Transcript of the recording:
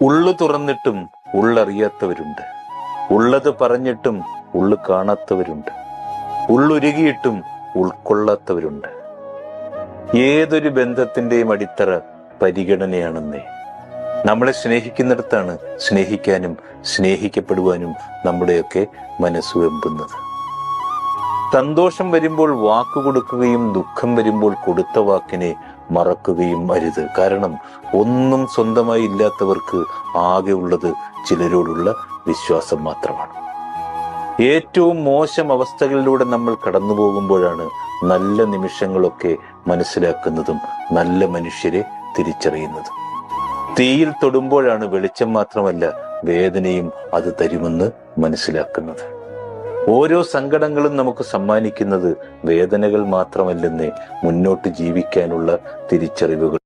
ഉള്ളു തുറന്നിട്ടും ഉള്ളറിയാത്തവരുണ്ട്. ഉള്ളത് പറഞ്ഞിട്ടും ഉള്ളു കാണാത്തവരുണ്ട്. ഉള്ളുരുകിയിട്ടും ഉൾക്കൊള്ളാത്തവരുണ്ട്. ഏതൊരു ബന്ധത്തിന്റെയും അടിത്തറ പരിഗണനയാണെന്നേ. നമ്മളെ സ്നേഹിക്കുന്നിടത്താണ് സ്നേഹിക്കാനും സ്നേഹിക്കപ്പെടുവാനും നമ്മുടെയൊക്കെ മനസ്സ് വെമ്പുന്നത്. സന്തോഷം വരുമ്പോൾ വാക്കു കൊടുക്കുകയും ദുഃഖം വരുമ്പോൾ കൊടുത്ത വാക്കിനെ മറക്കുകയും അരുത്. കാരണം ഒന്നും സ്വന്തമായി ഇല്ലാത്തവർക്ക് ആകെ ഉള്ളത് ചിലരോടുള്ള വിശ്വാസം മാത്രമാണ്. ഏറ്റവും മോശം അവസ്ഥകളിലൂടെ നമ്മൾ കടന്നു പോകുമ്പോഴാണ് നല്ല നിമിഷങ്ങളൊക്കെ മനസ്സിലാക്കുന്നതും നല്ല മനുഷ്യരെ തിരിച്ചറിയുന്നതും. തീയിൽ തൊടുമ്പോഴാണ് വെളിച്ചം മാത്രമല്ല വേദനയും അത് തരുമെന്ന് മനസ്സിലാക്കുന്നത്. ഓരോ സങ്കടങ്ങളും നമുക്ക് സമ്മാനിക്കുന്നത് വേദനകൾ മാത്രമല്ലെന്നേ, മുന്നോട്ട് ജീവിക്കാനുള്ള തിരിച്ചറിവുകൾ.